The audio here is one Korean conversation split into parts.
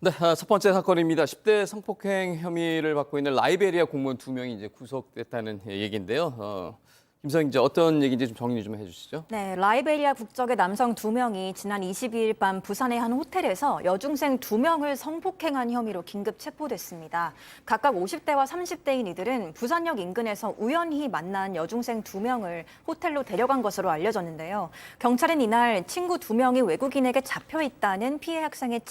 네, 첫 번째 사건입니다. 10대 성폭행 혐의를 받고 있는 라이베리아 공무원 2명이 이제 구속됐다는 얘기인데요. 김서영 기자, 어떤 얘기인지 좀 정리 좀 해주시죠. 네, 라이베리아 국적의 남성 2명이 지난 22일 밤 부산의 한 호텔에서 여중생 2명을 성폭행한 혐의로 긴급 체포됐습니다. 각각 50대와 30대인 이들은 부산역 인근에서 우연히 만난 여중생 2명을 호텔로 데려간 것으로 알려졌는데요. 경찰은 이날 친구 2명이 외국인에게 잡혀 있다는 피해 학생의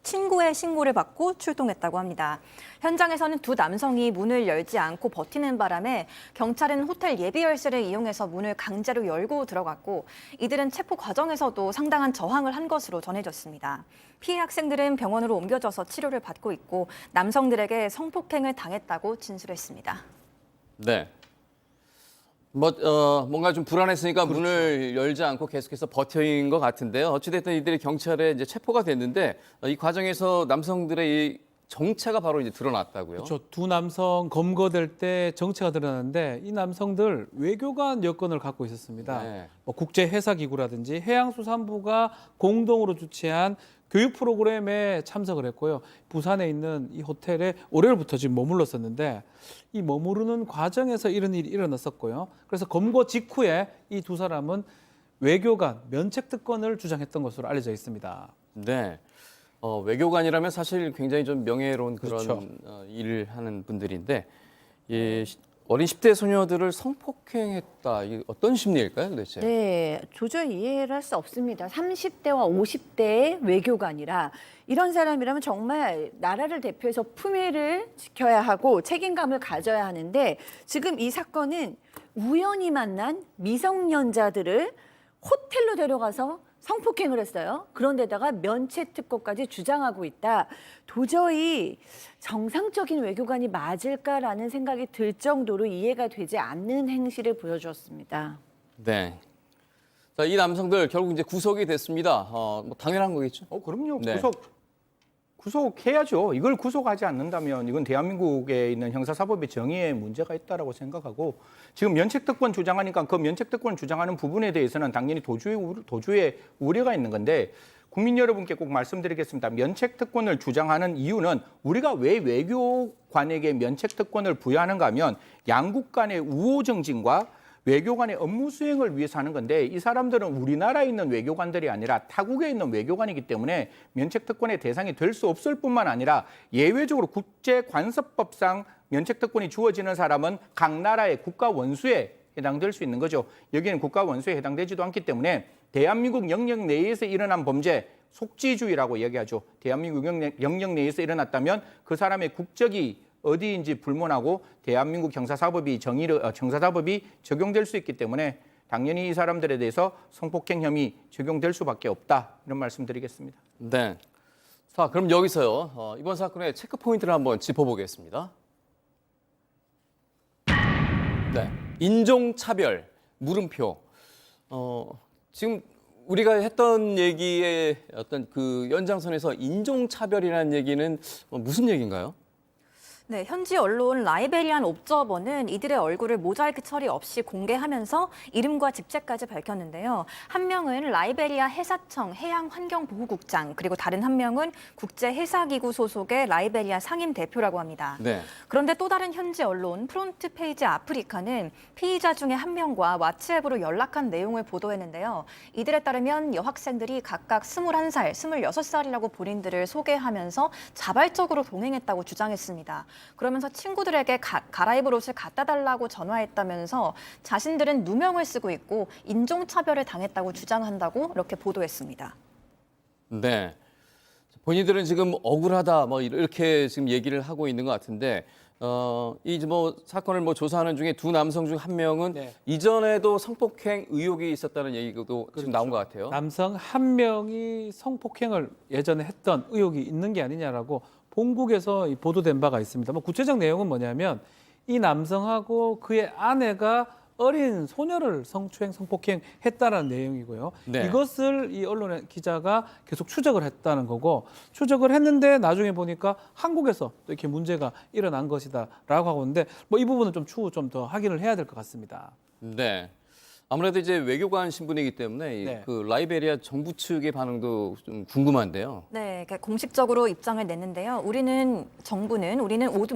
친구의 신고를 받고 출동했다고 합니다. 현장에서는 두 남성이 문을 열지 않고 버티는 바람에 경찰은 호텔 예비 열쇠를 이용해서 문을 강제로 열고 들어갔고 이들은 체포 과정에서도 상당한 저항을 한 것으로 전해졌습니다. 피해 학생들은 병원으로 옮겨져서 치료를 받고 있고 남성들에게 성폭행을 당했다고 진술했습니다. 네. 뭔가 좀 불안했으니까 그렇죠. 문을 열지 않고 계속해서 버텨인 것 같은데요. 어찌됐든 이들이 경찰에 이제 체포가 됐는데 이 과정에서 남성들의 이 정체가 바로 이제 드러났다고요. 그렇죠. 두 남성 검거될 때 정체가 드러났는데 이 남성들 외교관 여권을 갖고 있었습니다. 네. 국제해사기구라든지 해양수산부가 공동으로 주최한 교육 프로그램에 참석을 했고요. 부산에 있는 이 호텔에 월요일부터 지금 머물렀었는데 이 머무르는 과정에서 이런 일이 일어났었고요. 그래서 검거 직후에 이 두 사람은 외교관 면책특권을 주장했던 것으로 알려져 있습니다. 네. 외교관이라면 사실 굉장히 좀 명예로운 그런 그렇죠. 일을 하는 분들인데 어린 10대 소녀들을 성폭행했다. 이게 어떤 심리일까요, 도대체? 네, 도저히 이해를 할 수 없습니다. 30대와 50대의 외교관이라 이런 사람이라면 정말 나라를 대표해서 품위를 지켜야 하고 책임감을 가져야 하는데 지금 이 사건은 우연히 만난 미성년자들을 호텔로 데려가서 성폭행을 했어요. 그런데다가 면책특권까지 주장하고 있다. 도저히 정상적인 외교관이 맞을까라는 생각이 들 정도로 이해가 되지 않는 행실을 보여주었습니다. 네. 자, 이 남성들 결국 이제 구속이 됐습니다. 뭐 당연한 거겠죠? 그럼요. 네. 구속해야죠. 이걸 구속하지 않는다면 이건 대한민국에 있는 형사사법의 정의에 문제가 있다라고 생각하고 지금 면책특권 주장하니까 그 면책특권 주장하는 부분에 대해서는 당연히 도주의 우려가 있는 건데 국민 여러분께 꼭 말씀드리겠습니다. 면책특권을 주장하는 이유는 우리가 왜 외교관에게 면책특권을 부여하는가 하면 양국 간의 우호정진과 외교관의 업무 수행을 위해서 하는 건데 이 사람들은 우리나라에 있는 외교관들이 아니라 타국에 있는 외교관이기 때문에 면책특권의 대상이 될 수 없을 뿐만 아니라 예외적으로 국제관습법상 면책특권이 주어지는 사람은 각 나라의 국가원수에 해당될 수 있는 거죠. 여기는 국가원수에 해당되지도 않기 때문에 대한민국 영역 내에서 일어난 범죄, 속지주의라고 얘기하죠. 대한민국 영역 내에서 일어났다면 그 사람의 국적이 어디인지 불문하고 대한민국 형사사법이 적용될 수 있기 때문에 당연히 이 사람들에 대해서 성폭행 혐의 적용될 수밖에 없다. 이런 말씀드리겠습니다. 네. 자, 그럼 여기서요. 이번 사건의 체크 포인트를 한번 짚어보겠습니다. 네. 인종차별, 물음표. 지금 우리가 했던 얘기의 어떤 그 연장선에서 인종차별이라는 얘기는 무슨 얘기인가요? 네, 현지 언론 라이베리안 옵저버는 이들의 얼굴을 모자이크 처리 없이 공개하면서 이름과 직책까지 밝혔는데요. 한 명은 라이베리아 해사청 해양환경보호국장, 그리고 다른 한 명은 국제해사기구 소속의 라이베리아 상임 대표라고 합니다. 네. 그런데 또 다른 현지 언론 프론트 페이지 아프리카는 피의자 중에 한 명과 왓츠앱으로 연락한 내용을 보도했는데요. 이들에 따르면 여학생들이 각각 21살, 26살이라고 본인들을 소개하면서 자발적으로 동행했다고 주장했습니다. 그러면서 친구들에게 갈아입을 옷을 갖다 달라고 전화했다면서 자신들은 누명을 쓰고 있고 인종차별을 당했다고 주장한다고 이렇게 보도했습니다. 네. 본인들은 지금 억울하다 뭐 이렇게 지금 얘기를 하고 있는 것 같은데 이 뭐 사건을 뭐 조사하는 중에 두 남성 중 한 명은 네. 이전에도 성폭행 의혹이 있었다는 얘기도 지금 나온 것 같아요. 남성 한 명이 성폭행을 예전에 했던 의혹이 있는 게 아니냐라고 본국에서 보도된 바가 있습니다. 뭐 구체적 내용은 뭐냐면 이 남성하고 그의 아내가 어린 소녀를 성추행, 성폭행했다는 내용이고요. 네. 이것을 이 언론의 기자가 계속 추적을 했다는 거고 추적을 했는데 나중에 보니까 한국에서 또 이렇게 문제가 일어난 것이다라고 하고 있는데 뭐 이 부분은 좀 추후 좀 더 확인을 해야 될 것 같습니다. 네. 아무래도 이제 외교관 신분이기 때문에 네. 그 라이베리아 정부 측의 반응도 좀 궁금한데요. 네, 그러니까 공식적으로 입장을 냈는데요. 우리는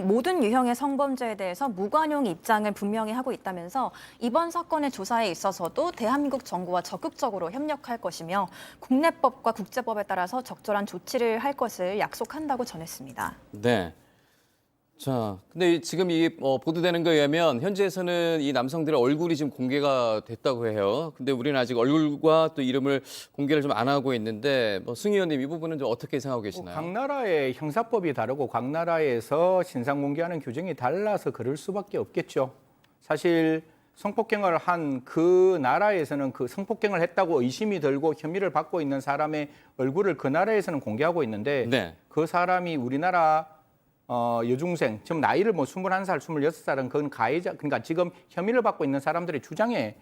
모든 유형의 성범죄에 대해서 무관용 입장을 분명히 하고 있다면서 이번 사건의 조사에 있어서도 대한민국 정부와 적극적으로 협력할 것이며 국내법과 국제법에 따라서 적절한 조치를 할 것을 약속한다고 전했습니다. 네. 자, 근데 지금 이 보도되는 거에 의하면 현지에서는 이 남성들의 얼굴이 지금 공개가 됐다고 해요. 근데 우리는 아직 얼굴과 또 이름을 공개를 좀 안 하고 있는데 승 의원님 이 부분은 좀 어떻게 생각하고 계시나요? 각 나라의 형사법이 다르고 각 나라에서 신상 공개하는 규정이 달라서 그럴 수밖에 없겠죠. 사실 성폭행을 한 그 나라에서는 그 성폭행을 했다고 의심이 들고 혐의를 받고 있는 사람의 얼굴을 그 나라에서는 공개하고 있는데 네. 그 사람이 우리나라 여중생, 지금 나이를 뭐 21살, 26살은 그건 가해자, 그러니까 지금 혐의를 받고 있는 사람들의 주장에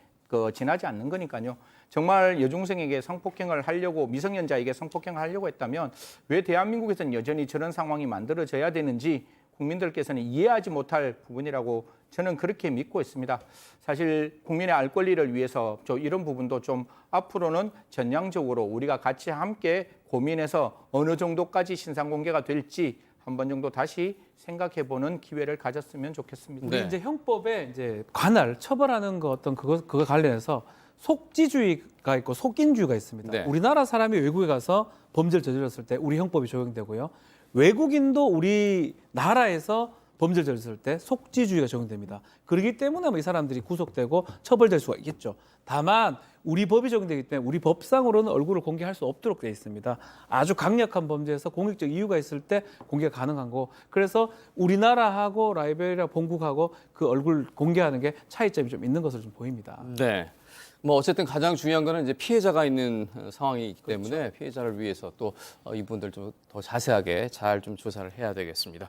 지나지 않는 거니까요. 정말 여중생에게 성폭행을 하려고, 미성년자에게 성폭행을 하려고 했다면 왜 대한민국에서는 여전히 저런 상황이 만들어져야 되는지 국민들께서는 이해하지 못할 부분이라고 저는 그렇게 믿고 있습니다. 사실 국민의 알 권리를 위해서 이런 부분도 좀 앞으로는 전향적으로 우리가 같이 함께 고민해서 어느 정도까지 신상 공개가 될지 한 번 정도 다시 생각해보는 기회를 가졌으면 좋겠습니다. 우리 네. 이제 형법에 이제 관할 처벌하는 거 어떤 그거 관련해서 속지주의가 있고 속인주의가 있습니다. 네. 우리나라 사람이 외국에 가서 범죄를 저질렀을 때 우리 형법이 적용되고요. 외국인도 우리 나라에서 범죄를 저질렀을 때 속지주의가 적용됩니다. 그렇기 때문에 이 사람들이 구속되고 처벌될 수가 있겠죠. 다만 우리 법이 적용되기 때문에 우리 법상으로는 얼굴을 공개할 수 없도록 되어 있습니다. 아주 강력한 범죄에서 공익적 이유가 있을 때 공개가 가능한 거. 그래서 우리나라하고 라이베리아 본국하고 그 얼굴 공개하는 게 차이점이 좀 있는 것으로 좀 보입니다. 네. 뭐 어쨌든 가장 중요한 거는 이제 피해자가 있는 상황이기 때문에 피해자를 위해서 또 이분들 좀 더 자세하게 잘 좀 조사를 해야 되겠습니다.